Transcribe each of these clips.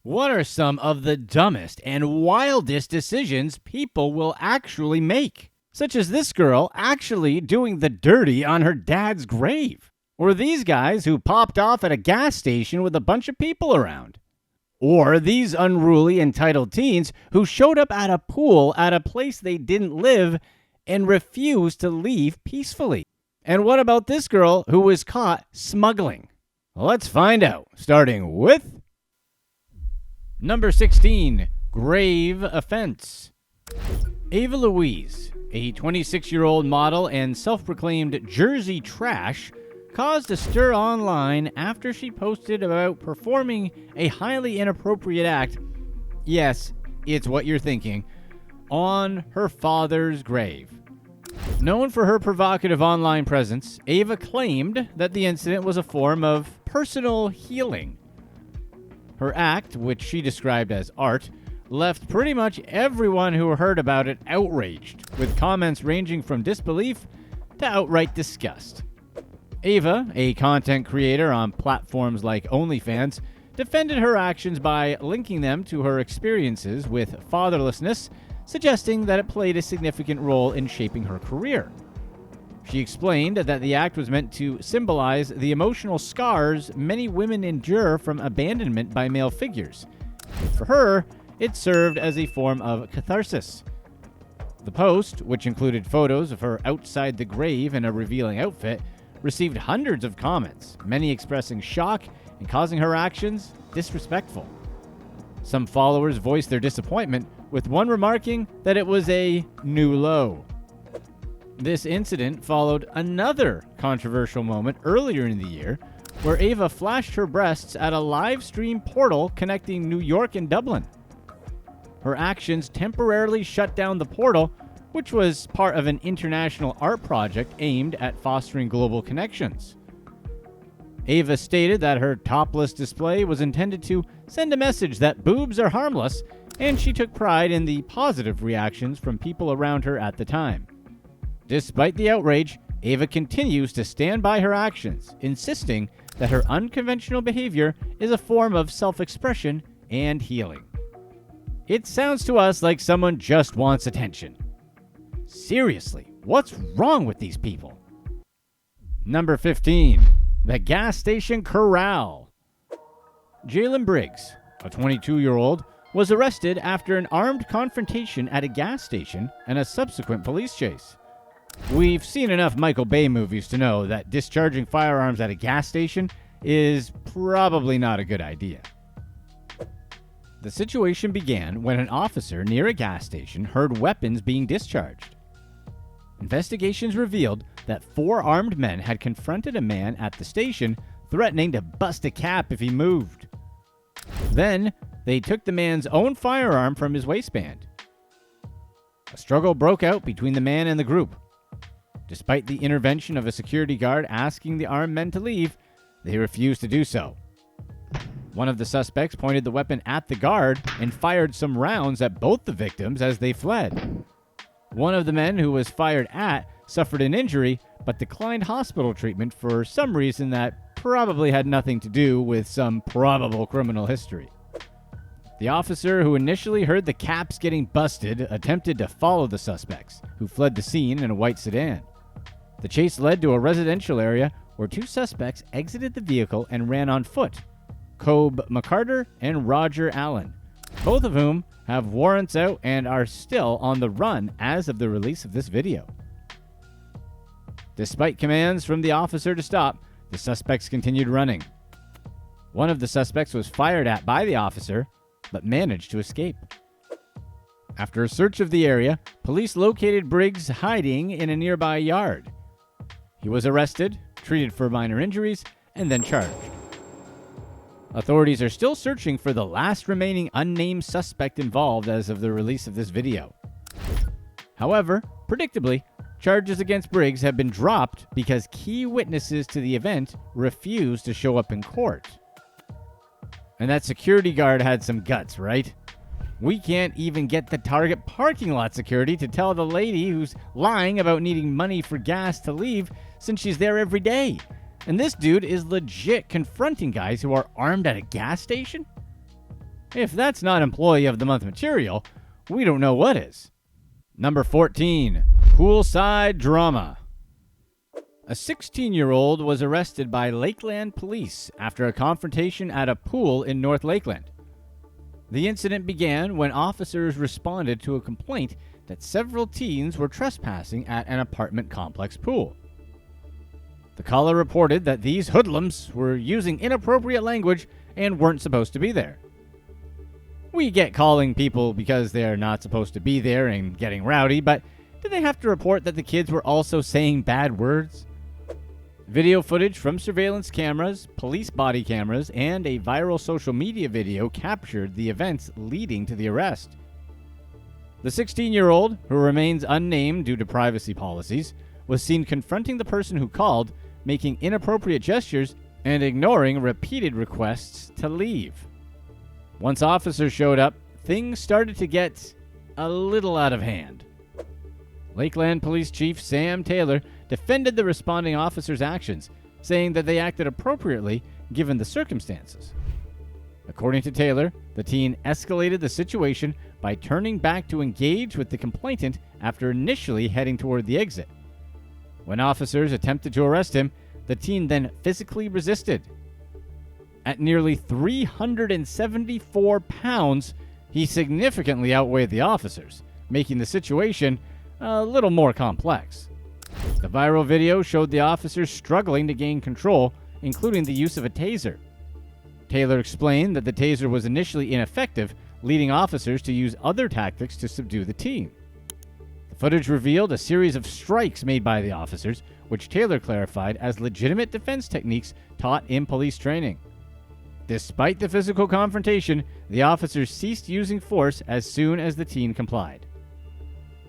What are some of the dumbest and wildest decisions people will actually make? Such as this girl actually doing the dirty on her dad's grave. Or these guys who popped off at a gas station with a bunch of people around. Or these unruly, entitled teens who showed up at a pool at a place they didn't live and refused to leave peacefully. And what about this girl who was caught smuggling? Let's find out, starting with number 16, grave offense. Ava Louise, a 26-year-old model and self-proclaimed Jersey trash, caused a stir online after she posted about performing a highly inappropriate act, yes, it's what you're thinking, on her father's grave. Known for her provocative online presence, Ava claimed that the incident was a form of personal healing. Her act, which she described as art, left pretty much everyone who heard about it outraged, with comments ranging from disbelief to outright disgust. Ava, a content creator on platforms like OnlyFans, defended her actions by linking them to her experiences with fatherlessness, suggesting that it played a significant role in shaping her career. She explained that the act was meant to symbolize the emotional scars many women endure from abandonment by male figures. For her, it served as a form of catharsis. The post, which included photos of her outside the grave in a revealing outfit, received hundreds of comments, many expressing shock and causing her actions disrespectful. Some followers voiced their disappointment, with one remarking that it was a new low. This incident followed another controversial moment earlier in the year, where Ava flashed her breasts at a live stream portal connecting New York and Dublin. Her actions temporarily shut down the portal, which was part of an international art project aimed at fostering global connections. Ava stated that her topless display was intended to send a message that boobs are harmless, and she took pride in the positive reactions from people around her at the time. Despite the outrage, Ava continues to stand by her actions, insisting that her unconventional behavior is a form of self-expression and healing. It sounds to us like someone just wants attention. Seriously, what's wrong with these people? Number 15, the gas station corral. Jalen Briggs, a 22-year-old, was arrested after an armed confrontation at a gas station and a subsequent police chase. We've seen enough Michael Bay movies to know that discharging firearms at a gas station is probably not a good idea. The situation began when an officer near a gas station heard weapons being discharged. Investigations revealed that 4 armed men had confronted a man at the station, threatening to bust a cap if he moved. Then, they took the man's own firearm from his waistband. A struggle broke out between the man and the group. Despite the intervention of a security guard asking the armed men to leave, they refused to do so. One of the suspects pointed the weapon at the guard and fired some rounds at both the victims as they fled. One of the men who was fired at suffered an injury, but declined hospital treatment for some reason that probably had nothing to do with some probable criminal history. The officer who initially heard the caps getting busted attempted to follow the suspects, who fled the scene in a white sedan. The chase led to a residential area where 2 suspects exited the vehicle and ran on foot, Cobe McCarter and Roger Allen, both of whom have warrants out and are still on the run as of the release of this video. Despite commands from the officer to stop, the suspects continued running. One of the suspects was fired at by the officer, but managed to escape. After a search of the area, police located Briggs hiding in a nearby yard. He was arrested, treated for minor injuries, and then charged. Authorities are still searching for the last remaining unnamed suspect involved as of the release of this video. However, predictably, charges against Briggs have been dropped because key witnesses to the event refused to show up in court. And that security guard had some guts, right? We can't even get the Target parking lot security to tell the lady who's lying about needing money for gas to leave since she's there every day. And this dude is legit confronting guys who are armed at a gas station? If that's not Employee of the Month material, we don't know what is. Number 14, poolside drama. A 16-year-old was arrested by Lakeland police after a confrontation at a pool in North Lakeland. The incident began when officers responded to a complaint that several teens were trespassing at an apartment complex pool. The caller reported that these hoodlums were using inappropriate language and weren't supposed to be there. We get calling people because they're not supposed to be there and getting rowdy, but did they have to report that the kids were also saying bad words? Video footage from surveillance cameras, police body cameras, and a viral social media video captured the events leading to the arrest. The 16-year-old, who remains unnamed due to privacy policies, was seen confronting the person who called, making inappropriate gestures, and ignoring repeated requests to leave. Once officers showed up, things started to get a little out of hand. Lakeland Police Chief Sam Taylor defended the responding officers' actions, saying that they acted appropriately given the circumstances. According to Taylor, the teen escalated the situation by turning back to engage with the complainant after initially heading toward the exit. When officers attempted to arrest him, the teen then physically resisted. At nearly 374 pounds, he significantly outweighed the officers, making the situation a little more complex. The viral video showed the officers struggling to gain control, including the use of a taser. Taylor explained that the taser was initially ineffective, leading officers to use other tactics to subdue the teen. The footage revealed a series of strikes made by the officers, which Taylor clarified as legitimate defense techniques taught in police training. Despite the physical confrontation, the officers ceased using force as soon as the teen complied.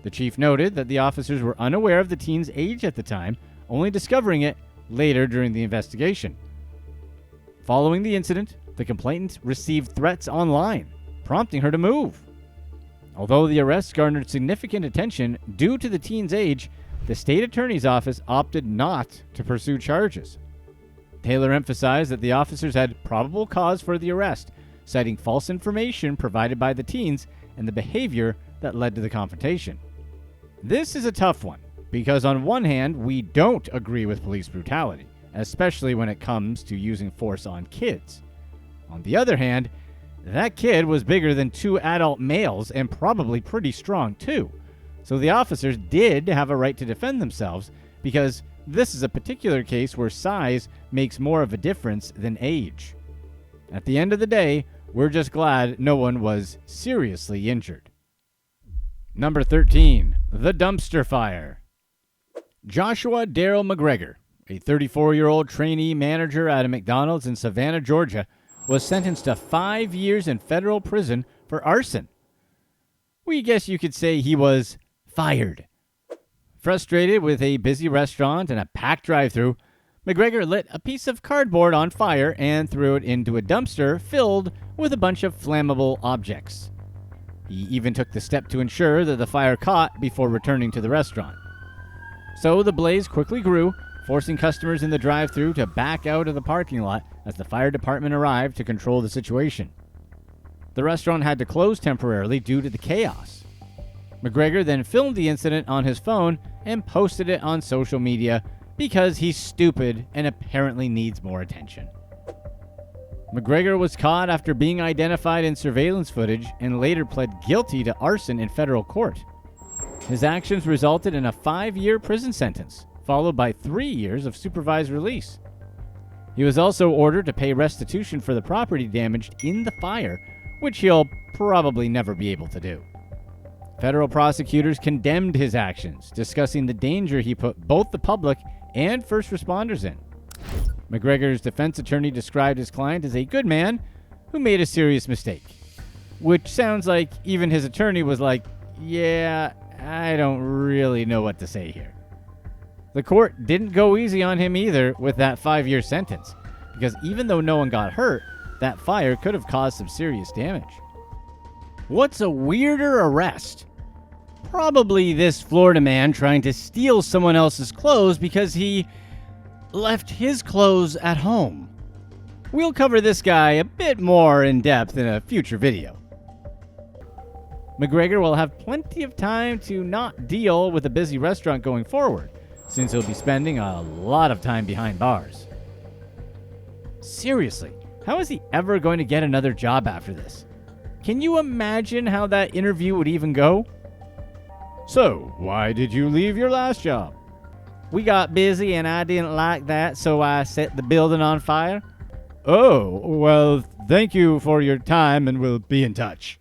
The chief noted that the officers were unaware of the teen's age at the time, only discovering it later during the investigation. Following the incident, the complainant received threats online, prompting her to move. Although the arrests garnered significant attention due to the teen's age, the state attorney's office opted not to pursue charges. Taylor emphasized that the officers had probable cause for the arrest, citing false information provided by the teens and the behavior that led to the confrontation. This is a tough one, because on one hand, we don't agree with police brutality, especially when it comes to using force on kids. On the other hand, that kid was bigger than two adult males and probably pretty strong too, so the officers did have a right to defend themselves, because this is a particular case where size makes more of a difference than age. At the end of the day, we're just glad no one was seriously injured. Number 13, the dumpster fire. Joshua Darrell McGregor, a 34-year-old trainee manager at a McDonald's in Savannah, Georgia, was sentenced to 5 years in federal prison for arson. We guess you could say he was fired. Frustrated with a busy restaurant and a packed drive-thru, McGregor lit a piece of cardboard on fire and threw it into a dumpster filled with a bunch of flammable objects. He even took the step to ensure that the fire caught before returning to the restaurant. So the blaze quickly grew, forcing customers in the drive-thru to back out of the parking lot as the fire department arrived to control the situation. The restaurant had to close temporarily due to the chaos. McGregor then filmed the incident on his phone and posted it on social media because he's stupid and apparently needs more attention. McGregor was caught after being identified in surveillance footage and later pled guilty to arson in federal court. His actions resulted in a 5-year prison sentence, followed by 3 years of supervised release. He was also ordered to pay restitution for the property damaged in the fire, which he'll probably never be able to do. Federal prosecutors condemned his actions, discussing the danger he put both the public and first responders in. McGregor's defense attorney described his client as a good man who made a serious mistake, which sounds like even his attorney was like, yeah, I don't really know what to say here. The court didn't go easy on him either with that 5-year sentence, because even though no one got hurt, that fire could have caused some serious damage. What's a weirder arrest? Probably this Florida man trying to steal someone else's clothes because he left his clothes at home. We'll cover this guy a bit more in depth in a future video. McGregor will have plenty of time to not deal with a busy restaurant going forward, since he'll be spending a lot of time behind bars. Seriously, how is he ever going to get another job after this? Can you imagine how that interview would even go? So, why did you leave your last job? We got busy and I didn't like that, so I set the building on fire. Oh, well, thank you for your time and we'll be in touch.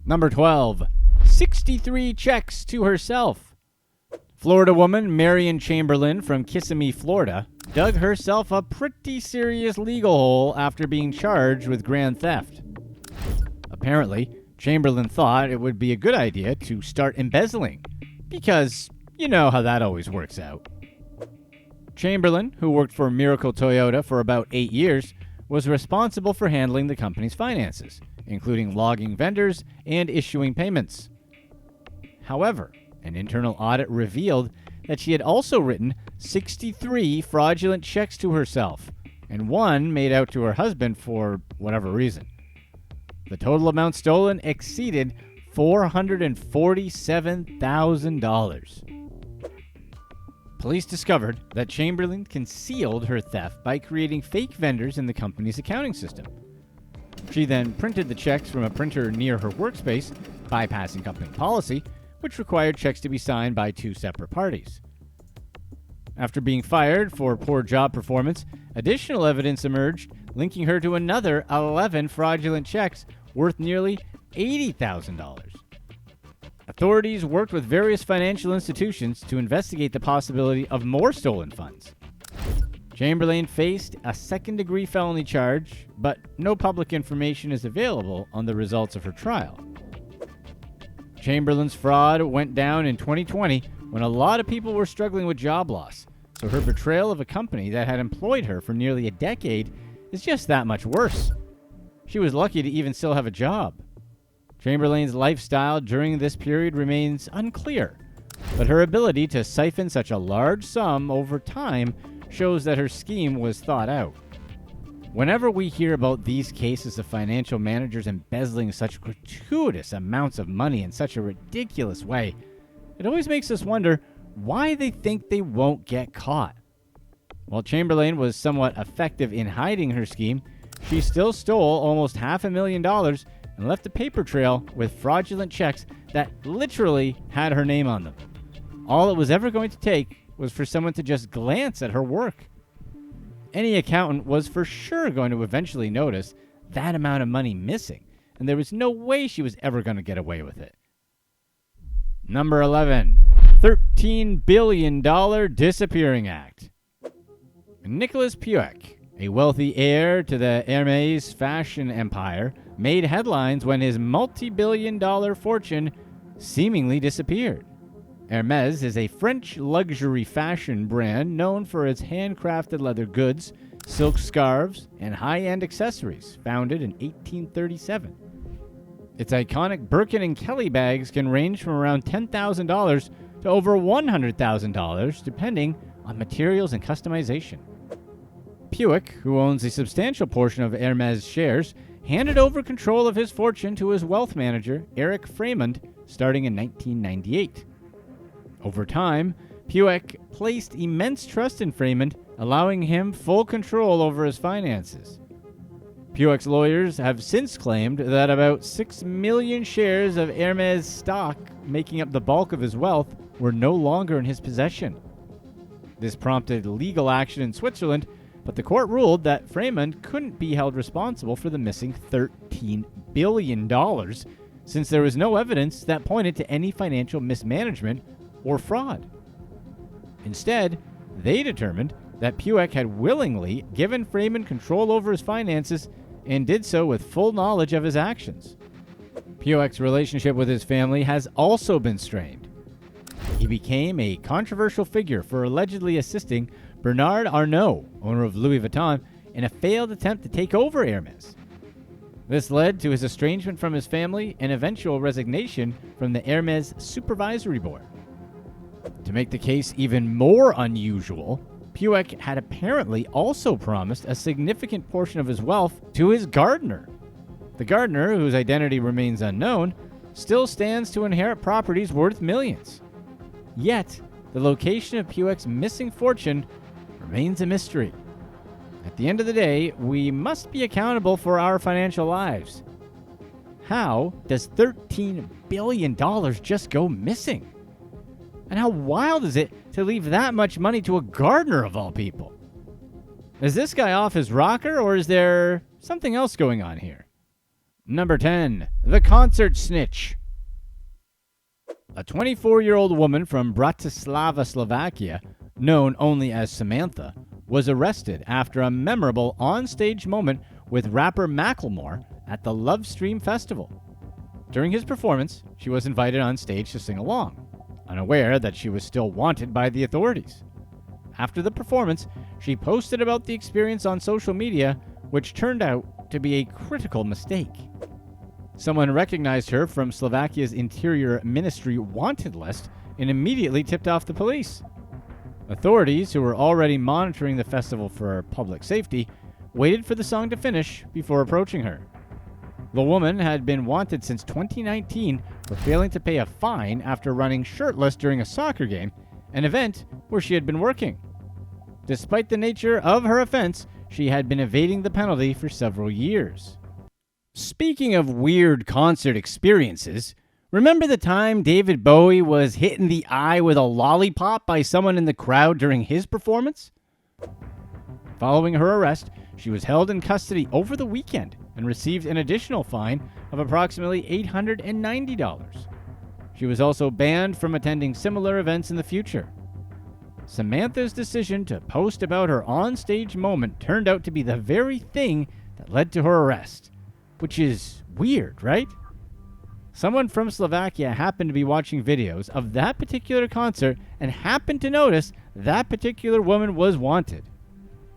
Number 12. 63 checks to herself. Florida woman Marion Chamberlain from Kissimmee, Florida, dug herself a pretty serious legal hole after being charged with grand theft. Apparently, Chamberlain thought it would be a good idea to start embezzling, because you know how that always works out. Chamberlain, who worked for Miracle Toyota for about 8 years, was responsible for handling the company's finances, including logging vendors and issuing payments. However, an internal audit revealed that she had also written 63 fraudulent checks to herself, and one made out to her husband for whatever reason. The total amount stolen exceeded $447,000. Police discovered that Chamberlain concealed her theft by creating fake vendors in the company's accounting system. She then printed the checks from a printer near her workspace, bypassing company policy, which required checks to be signed by 2 separate parties. After being fired for poor job performance, additional evidence emerged linking her to another 11 fraudulent checks worth nearly $80,000. Authorities worked with various financial institutions to investigate the possibility of more stolen funds. Chamberlain faced a second-degree felony charge, but no public information is available on the results of her trial. Chamberlain's fraud went down in 2020 when a lot of people were struggling with job loss, so her betrayal of a company that had employed her for nearly a decade is just that much worse. She was lucky to even still have a job. Chamberlain's lifestyle during this period remains unclear, but her ability to siphon such a large sum over time shows that her scheme was thought out. Whenever we hear about these cases of financial managers embezzling such gratuitous amounts of money in such a ridiculous way, it always makes us wonder why they think they won't get caught. While Chamberlain was somewhat effective in hiding her scheme, she still stole almost $500,000 and left a paper trail with fraudulent checks that literally had her name on them. All it was ever going to take was for someone to just glance at her work. Any accountant was for sure going to eventually notice that amount of money missing, and there was no way she was ever going to get away with it. Number 11. $13 billion Disappearing Act. Nicholas Puech, a wealthy heir to the Hermès fashion empire, made headlines when his multi-billion-dollar fortune seemingly disappeared. Hermès is a French luxury fashion brand known for its handcrafted leather goods, silk scarves, and high-end accessories, founded in 1837. Its iconic Birkin and Kelly bags can range from around $10,000 to over $100,000, depending on materials and customization. Puech, who owns a substantial portion of Hermès shares, handed over control of his fortune to his wealth manager, Eric Fremond, starting in 1998. Over time, Puech placed immense trust in Fremond, allowing him full control over his finances. Puech's lawyers have since claimed that about 6 million shares of Hermès stock, making up the bulk of his wealth, were no longer in his possession. This prompted legal action in Switzerland, but the court ruled that Fremond couldn't be held responsible for the missing $13 billion, since there was no evidence that pointed to any financial mismanagement or fraud. Instead, they determined that Puech had willingly given Fremond control over his finances and did so with full knowledge of his actions. Puech's relationship with his family has also been strained. He became a controversial figure for allegedly assisting Bernard Arnault, owner of Louis Vuitton, in a failed attempt to take over Hermès. This led to his estrangement from his family and eventual resignation from the Hermès Supervisory Board. To make the case even more unusual, Puek had apparently also promised a significant portion of his wealth to his gardener. The gardener, whose identity remains unknown, still stands to inherit properties worth millions. Yet, the location of Puek's missing fortune remains a mystery. At the end of the day, we must be accountable for our financial lives. How does $13 billion just go missing? And how wild is it to leave that much money to a gardener of all people? Is this guy off his rocker, or is there something else going on here? Number 10, the concert snitch. A 24-year-old woman from Bratislava, Slovakia, known only as Samantha, was arrested after a memorable on-stage moment with rapper Macklemore at the Love Stream Festival. During his performance, she was invited on stage to sing along, unaware that she was still wanted by the authorities. After the performance, she posted about the experience on social media, which turned out to be a critical mistake. Someone recognized her from Slovakia's Interior Ministry wanted list and immediately tipped off the police. Authorities, who were already monitoring the festival for public safety, waited for the song to finish before approaching her. The woman had been wanted since 2019 for failing to pay a fine after running shirtless during a soccer game, an event where she had been working. Despite the nature of her offense, she had been evading the penalty for several years. Speaking of weird concert experiences, remember the time David Bowie was hit in the eye with a lollipop by someone in the crowd during his performance? Following her arrest, she was held in custody over the weekend and received an additional fine of approximately $890. She was also banned from attending similar events in the future. Samantha's decision to post about her on-stage moment turned out to be the very thing that led to her arrest, which is weird, right? Someone from Slovakia happened to be watching videos of that particular concert and happened to notice that particular woman was wanted.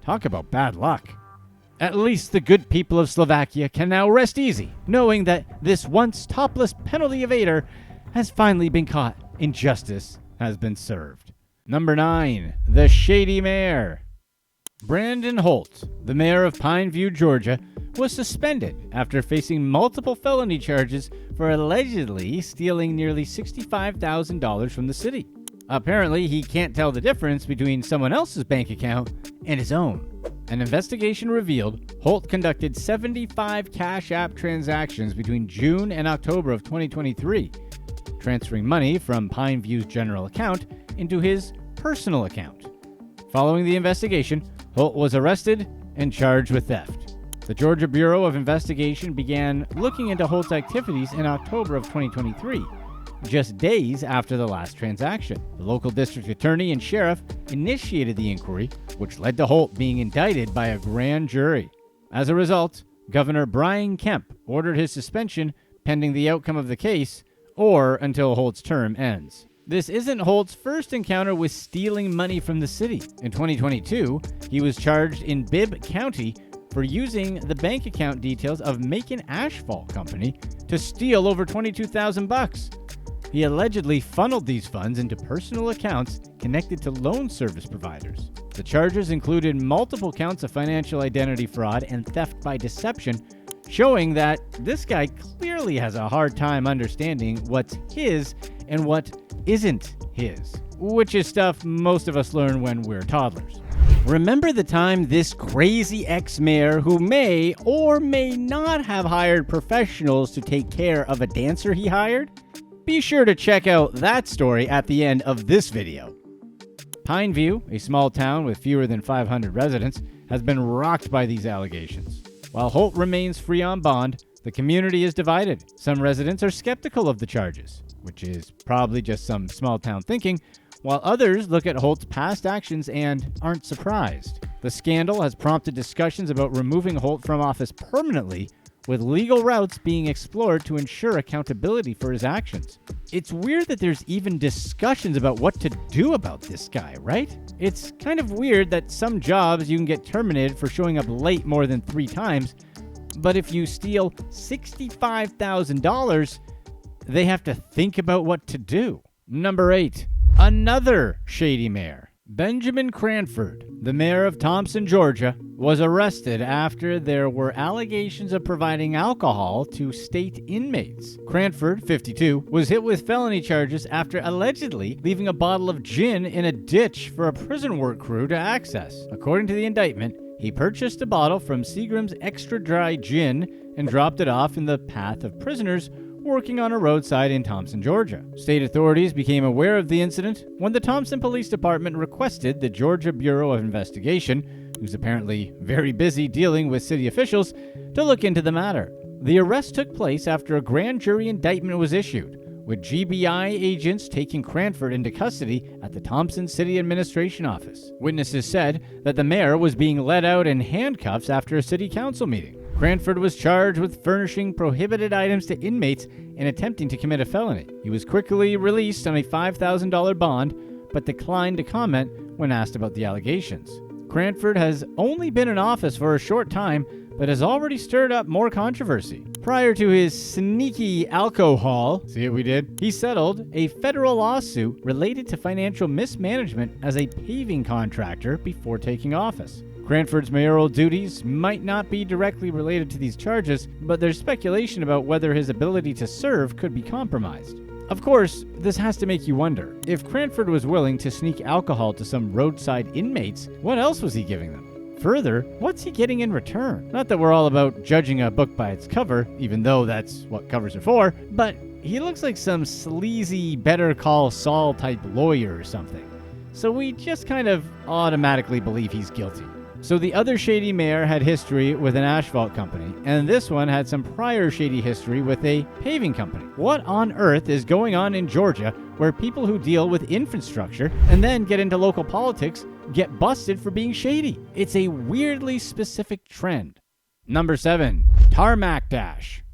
Talk about bad luck. At least the good people of Slovakia can now rest easy, knowing that this once topless penalty evader has finally been caught and justice has been served. Number 9, the shady mayor. Brandon Holt, the mayor of Pineview, Georgia, was suspended after facing multiple felony charges for allegedly stealing nearly $65,000 from the city. Apparently, he can't tell the difference between someone else's bank account and his own. An investigation revealed Holt conducted 75 Cash App transactions between June and October of 2023, transferring money from Pineview's general account into his personal account. Following the investigation, Holt was arrested and charged with theft. The Georgia Bureau of Investigation began looking into Holt's activities in October of 2023, just days after the last transaction. The local district attorney and sheriff initiated the inquiry, which led to Holt being indicted by a grand jury. As a result, Governor Brian Kemp ordered his suspension pending the outcome of the case or until Holt's term ends. This isn't Holt's first encounter with stealing money from the city. In 2022, he was charged in Bibb County for using the bank account details of Macon Asphalt Company to steal over $22,000. He allegedly funneled these funds into personal accounts connected to loan service providers. The charges included multiple counts of financial identity fraud and theft by deception, showing that this guy clearly has a hard time understanding what's his and what isn't his, which is stuff most of us learn when we're toddlers. Remember the time this crazy ex-mayor, who may or may not have hired professionals to take care of a dancer he hired? Be sure to check out that story at the end of this video. Pineview, a small town with fewer than 500 residents, has been rocked by these allegations. While Holt remains free on bond, the community is divided. Some residents are skeptical of the charges, which is probably just some small town thinking, while others look at Holt's past actions and aren't surprised. The scandal has prompted discussions about removing Holt from office permanently, with legal routes being explored to ensure accountability for his actions. It's weird that there's even discussions about what to do about this guy, right? It's kind of weird that some jobs you can get terminated for showing up late more than 3 times, but if you steal $65,000, they have to think about what to do. Number 8, another shady mayor. Benjamin Cranford, the mayor of Thompson, Georgia, was arrested after there were allegations of providing alcohol to state inmates. Cranford, 52, was hit with felony charges after allegedly leaving a bottle of gin in a ditch for a prison work crew to access. According to the indictment, he purchased a bottle from Seagram's Extra Dry Gin and dropped it off in the path of prisoners working on a roadside in Thompson, Georgia. State authorities became aware of the incident when the Thompson Police Department requested the Georgia Bureau of Investigation, who's apparently very busy dealing with city officials, to look into the matter. The arrest took place after a grand jury indictment was issued, with GBI agents taking Cranford into custody at the Thompson City Administration Office. Witnesses said that the mayor was being led out in handcuffs after a city council meeting. Cranford was charged with furnishing prohibited items to inmates and attempting to commit a felony. He was quickly released on a $5,000 bond, but declined to comment when asked about the allegations. Cranford has only been in office for a short time, but has already stirred up more controversy. Prior to his sneaky alcohol, see what we did? He settled a federal lawsuit related to financial mismanagement as a paving contractor before taking office. Cranford's mayoral duties might not be directly related to these charges, but there's speculation about whether his ability to serve could be compromised. Of course, this has to make you wonder, if Cranford was willing to sneak alcohol to some roadside inmates, what else was he giving them? Further, what's he getting in return? Not that we're all about judging a book by its cover, even though that's what covers are for, but he looks like some sleazy Better Call Saul type lawyer or something. So we just kind of automatically believe he's guilty. So the other shady mayor had history with an asphalt company, and this one had some prior shady history with a paving company. What on earth is going on in Georgia where people who deal with infrastructure and then get into local politics get busted for being shady? It's a weirdly specific trend. Number 7. Tarmac Dash.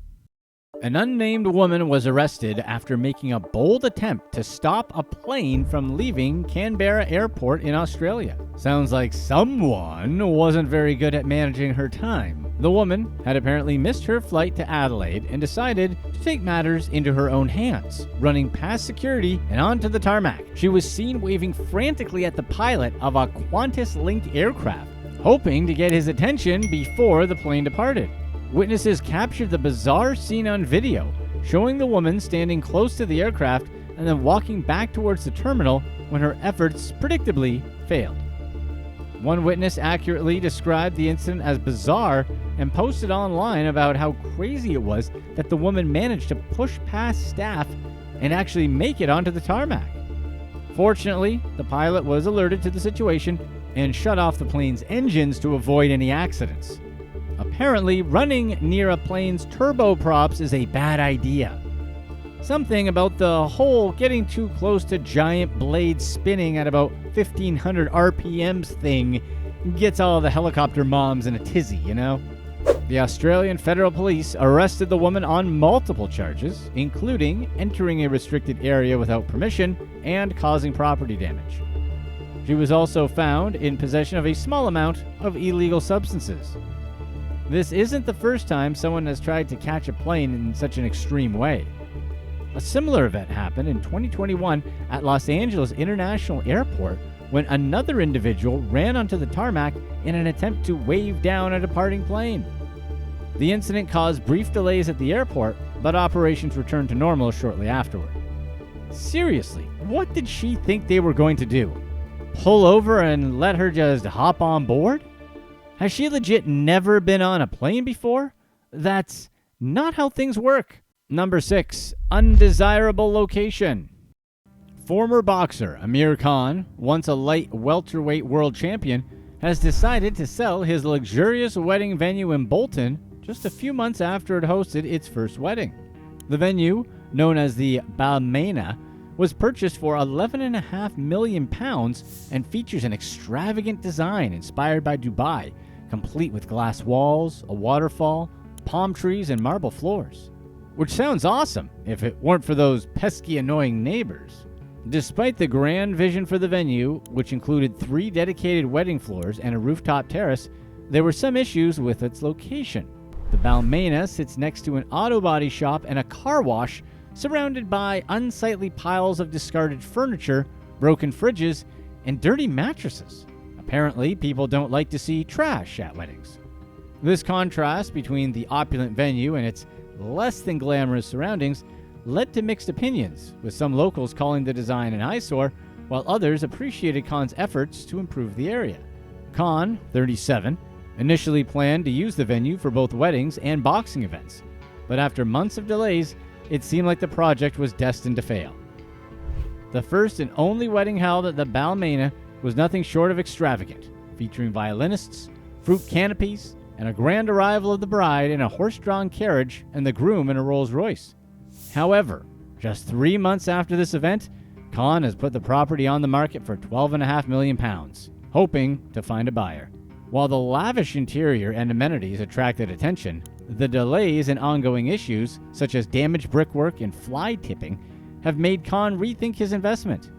An unnamed woman was arrested after making a bold attempt to stop a plane from leaving Canberra Airport in Australia. Sounds like someone wasn't very good at managing her time. The woman had apparently missed her flight to Adelaide and decided to take matters into her own hands, running past security and onto the tarmac. She was seen waving frantically at the pilot of a Qantas-linked aircraft, hoping to get his attention before the plane departed. Witnesses captured the bizarre scene on video, showing the woman standing close to the aircraft and then walking back towards the terminal when her efforts predictably failed. One witness accurately described the incident as bizarre and posted online about how crazy it was that the woman managed to push past staff and actually make it onto the tarmac. Fortunately, the pilot was alerted to the situation and shut off the plane's engines to avoid any accidents. Apparently, running near a plane's turboprops is a bad idea. Something about the whole getting too close to giant blades spinning at about 1500 RPMs thing gets all the helicopter moms in a tizzy, you know? The Australian Federal Police arrested the woman on multiple charges, including entering a restricted area without permission and causing property damage. She was also found in possession of a small amount of illegal substances. This isn't the first time someone has tried to catch a plane in such an extreme way. A similar event happened in 2021 at Los Angeles International Airport when another individual ran onto the tarmac in an attempt to wave down a departing plane. The incident caused brief delays at the airport, but operations returned to normal shortly afterward. Seriously, what did she think they were going to do? Pull over and let her just hop on board? Has she legit never been on a plane before? That's not how things work. Number 6. Undesirable location. Former boxer Amir Khan, once a light welterweight world champion, has decided to sell his luxurious wedding venue in Bolton just a few months after it hosted its first wedding. The venue, known as the Balmaina, was purchased for £11.5 million and features an extravagant design inspired by Dubai, complete with glass walls, a waterfall, palm trees, and marble floors. Which sounds awesome if it weren't for those pesky annoying neighbors. Despite the grand vision for the venue, which included 3 dedicated wedding floors and a rooftop terrace, there were some issues with its location. The Balmaina sits next to an auto body shop and a car wash, surrounded by unsightly piles of discarded furniture, broken fridges, and dirty mattresses. Apparently, people don't like to see trash at weddings. This contrast between the opulent venue and its less than glamorous surroundings led to mixed opinions, with some locals calling the design an eyesore, while others appreciated Khan's efforts to improve the area. Khan, 37, initially planned to use the venue for both weddings and boxing events, but after months of delays, it seemed like the project was destined to fail. The first and only wedding held at the Balmaina was nothing short of extravagant, featuring violinists, fruit canopies, and a grand arrival of the bride in a horse-drawn carriage and the groom in a Rolls-Royce. However, just 3 months after this event, Khan has put the property on the market for £12.5 million, hoping to find a buyer. While the lavish interior and amenities attracted attention, the delays and ongoing issues, such as damaged brickwork and fly tipping, have made Khan rethink his investment.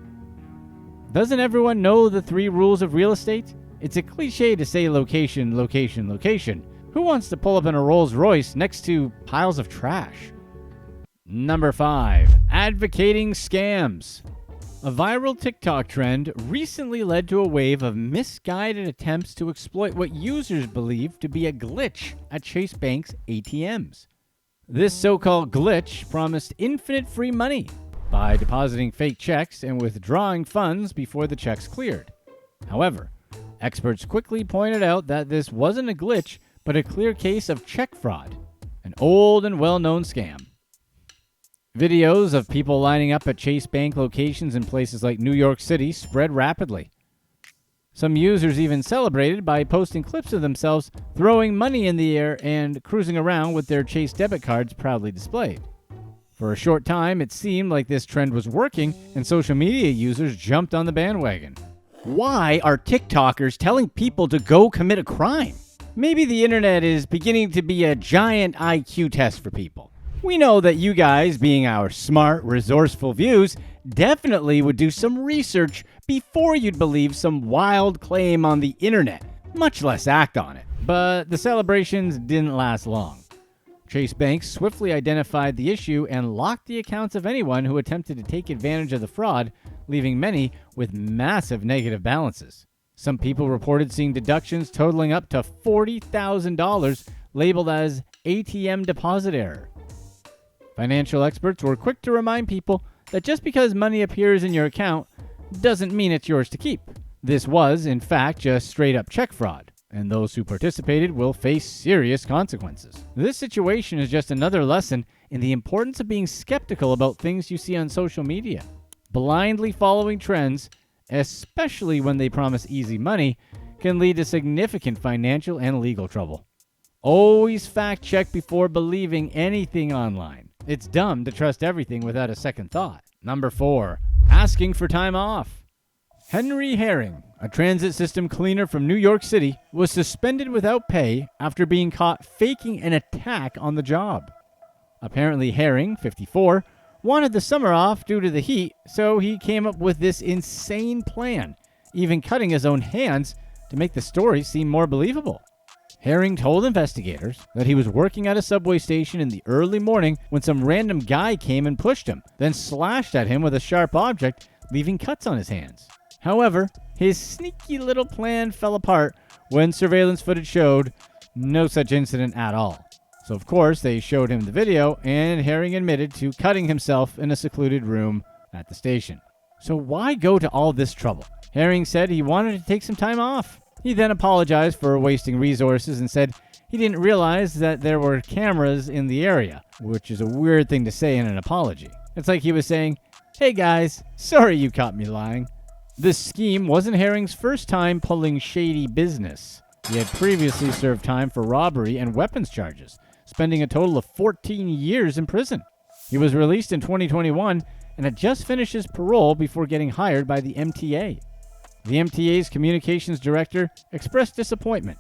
Doesn't everyone know the 3 rules of real estate? It's a cliche to say location, location, location. Who wants to pull up in a Rolls-Royce next to piles of trash? Number 5. Advocating scams. A viral TikTok trend recently led to a wave of misguided attempts to exploit what users believe to be a glitch at Chase Bank's ATMs. This so-called glitch promised infinite free money by depositing fake checks and withdrawing funds before the checks cleared. However, experts quickly pointed out that this wasn't a glitch, but a clear case of check fraud, an old and well-known scam. Videos of people lining up at Chase Bank locations in places like New York City spread rapidly. Some users even celebrated by posting clips of themselves throwing money in the air and cruising around with their Chase debit cards proudly displayed. For a short time, it seemed like this trend was working, and social media users jumped on the bandwagon. Why are TikTokers telling people to go commit a crime? Maybe the internet is beginning to be a giant IQ test for people. We know that you guys, being our smart, resourceful views, definitely would do some research before you'd believe some wild claim on the internet, much less act on it. But the celebrations didn't last long. Chase Bank swiftly identified the issue and locked the accounts of anyone who attempted to take advantage of the fraud, leaving many with massive negative balances. Some people reported seeing deductions totaling up to $40,000 labeled as ATM deposit error. Financial experts were quick to remind people that just because money appears in your account doesn't mean it's yours to keep. This was, in fact, just straight-up check fraud, and those who participated will face serious consequences. This situation is just another lesson in the importance of being skeptical about things you see on social media. Blindly following trends, especially when they promise easy money, can lead to significant financial and legal trouble. Always fact-check before believing anything online. It's dumb to trust everything without a second thought. Number 4. Asking for time off. Henry Herring, a transit system cleaner from New York City, was suspended without pay after being caught faking an attack on the job. Apparently Herring, 54, wanted the summer off due to the heat, so he came up with this insane plan, even cutting his own hands to make the story seem more believable. Herring told investigators that he was working at a subway station in the early morning when some random guy came and pushed him, then slashed at him with a sharp object, leaving cuts on his hands. However, his sneaky little plan fell apart when surveillance footage showed no such incident at all. So of course they showed him the video, and Herring admitted to cutting himself in a secluded room at the station. So why go to all this trouble? Herring said he wanted to take some time off. He then apologized for wasting resources and said he didn't realize that there were cameras in the area, which is a weird thing to say in an apology. It's like he was saying, "Hey guys, sorry you caught me lying." This scheme wasn't Herring's first time pulling shady business. He had previously served time for robbery and weapons charges, spending a total of 14 years in prison. He was released in 2021 and had just finished his parole before getting hired by the MTA. The MTA's communications director expressed disappointment,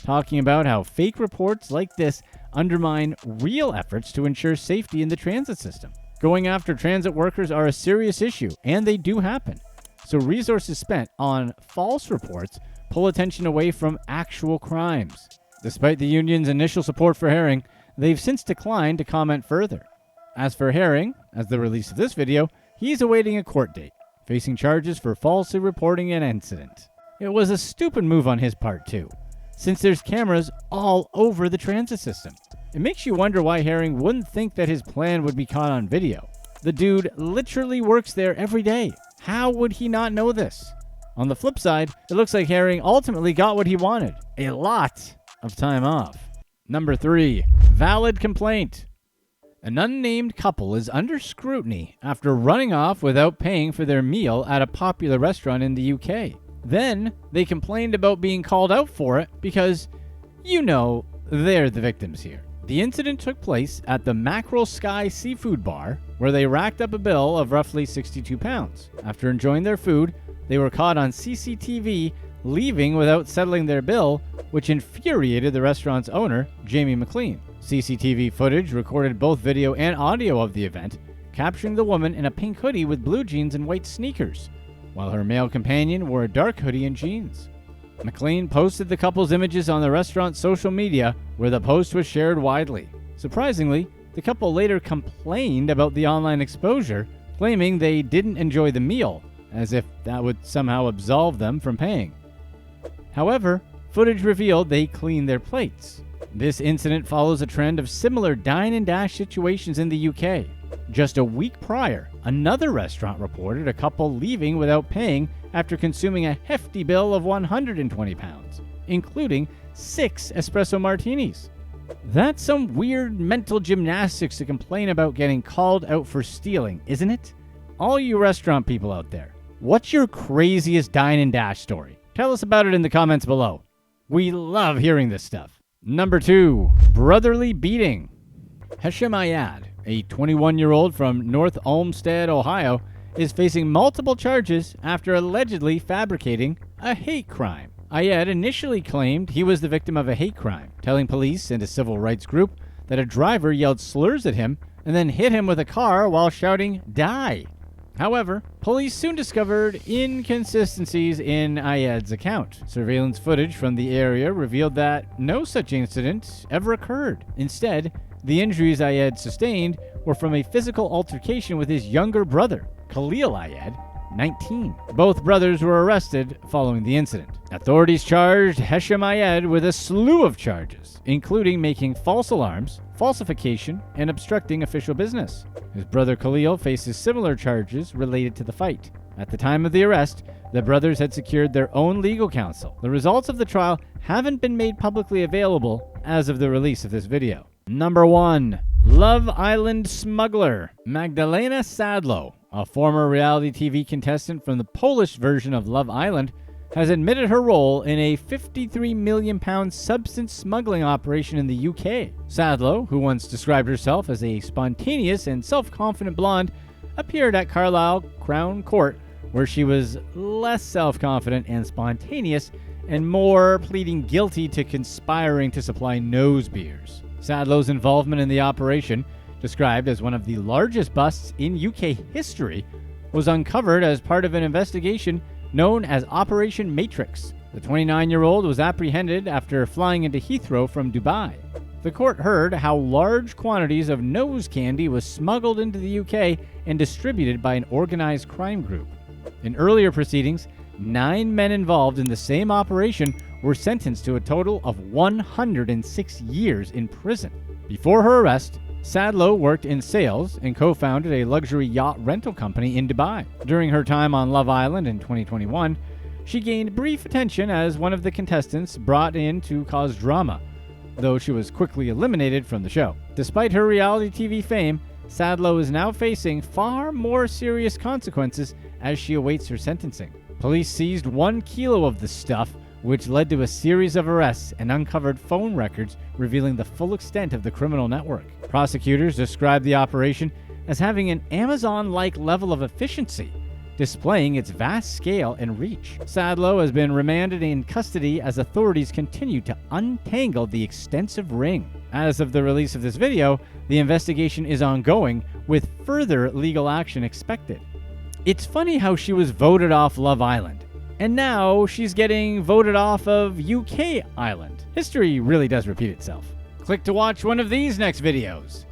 talking about how fake reports like this undermine real efforts to ensure safety in the transit system. Going after transit workers are a serious issue, and they do happen. So resources spent on false reports pull attention away from actual crimes. Despite the union's initial support for Herring, they've since declined to comment further. As for Herring, as the release of this video, he's awaiting a court date. facing charges for falsely reporting an incident. It was a stupid move on his part too, since there's cameras all over the transit system. It makes you wonder why Herring wouldn't think that his plan would be caught on video. The dude literally works there every day. How would he not know this? On the flip side, it looks like Herring ultimately got what he wanted. A lot of time off. Number 3. Valid complaint. An unnamed couple is under scrutiny after running off without paying for their meal at a popular restaurant in the UK. Then, they complained about being called out for it because, they're the victims here. The incident took place at the Mackerel Sky Seafood Bar, where they racked up a bill of roughly £62. After enjoying their food, they were caught on CCTV leaving without settling their bill, which infuriated the restaurant's owner, Jamie McLean. CCTV footage recorded both video and audio of the event, capturing the woman in a pink hoodie with blue jeans and white sneakers, while her male companion wore a dark hoodie and jeans. McLean posted the couple's images on the restaurant's social media, where the post was shared widely. Surprisingly, the couple later complained about the online exposure, claiming they didn't enjoy the meal, as if that would somehow absolve them from paying. However, footage revealed they cleaned their plates. This incident follows a trend of similar dine and dash situations in the UK. Just a week prior, another restaurant reported a couple leaving without paying after consuming a hefty bill of £120, including 6 espresso martinis. That's some weird mental gymnastics to complain about getting called out for stealing, isn't it? All you restaurant people out there, what's your craziest dine and dash story? Tell us about it in the comments below. We love hearing this stuff. Number 2, brotherly beating. Hesham Ayad, a 21-year-old from North Olmsted, Ohio, is facing multiple charges after allegedly fabricating a hate crime. Ayad initially claimed he was the victim of a hate crime, telling police and a civil rights group that a driver yelled slurs at him and then hit him with a car while shouting, "Die." However, police soon discovered inconsistencies in Ayad's account. Surveillance footage from the area revealed that no such incident ever occurred. Instead, the injuries Ayad sustained were from a physical altercation with his younger brother, Khalil Ayad, 19. Both brothers were arrested following the incident. Authorities charged Hesham Ayad with a slew of charges, including making false alarms, falsification, and obstructing official business. His brother Khalil faces similar charges related to the fight. At the time of the arrest, the brothers had secured their own legal counsel. The results of the trial haven't been made publicly available as of the release of this video. Number 1. Love Island smuggler. Magdalena Sadlo, a former reality TV contestant from the Polish version of Love Island, has admitted her role in a £53 million substance smuggling operation in the UK. Sadlo, who once described herself as a spontaneous and self-confident blonde, appeared at Carlisle Crown Court, where she was less self-confident and spontaneous and more pleading guilty to conspiring to supply nose beers. Sadlo's involvement in the operation, described as one of the largest busts in UK history, was uncovered as part of an investigation known as Operation Matrix. The 29-year-old was apprehended after flying into Heathrow from Dubai. The court heard how large quantities of nose candy was smuggled into the UK and distributed by an organized crime group. In earlier proceedings, 9 men involved in the same operation were sentenced to a total of 106 years in prison. Before her arrest, Sadlo worked in sales and co-founded a luxury yacht rental company in Dubai. During her time on Love Island in 2021, she gained brief attention as one of the contestants brought in to cause drama, though she was quickly eliminated from the show. Despite her reality TV fame, Sadlo is now facing far more serious consequences as she awaits her sentencing. Police seized 1 kilo of the stuff, which led to a series of arrests and uncovered phone records revealing the full extent of the criminal network. Prosecutors described the operation as having an Amazon-like level of efficiency, displaying its vast scale and reach. Sadlo has been remanded in custody as authorities continue to untangle the extensive ring. As of the release of this video, the investigation is ongoing, with further legal action expected. It's funny how she was voted off Love Island, and now she's getting voted off of UK Island. History really does repeat itself. Click to watch one of these next videos.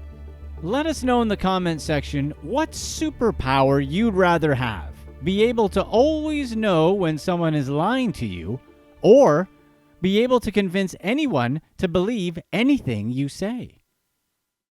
Let us know in the comment section what superpower you'd rather have: be able to always know when someone is lying to you, or be able to convince anyone to believe anything you say.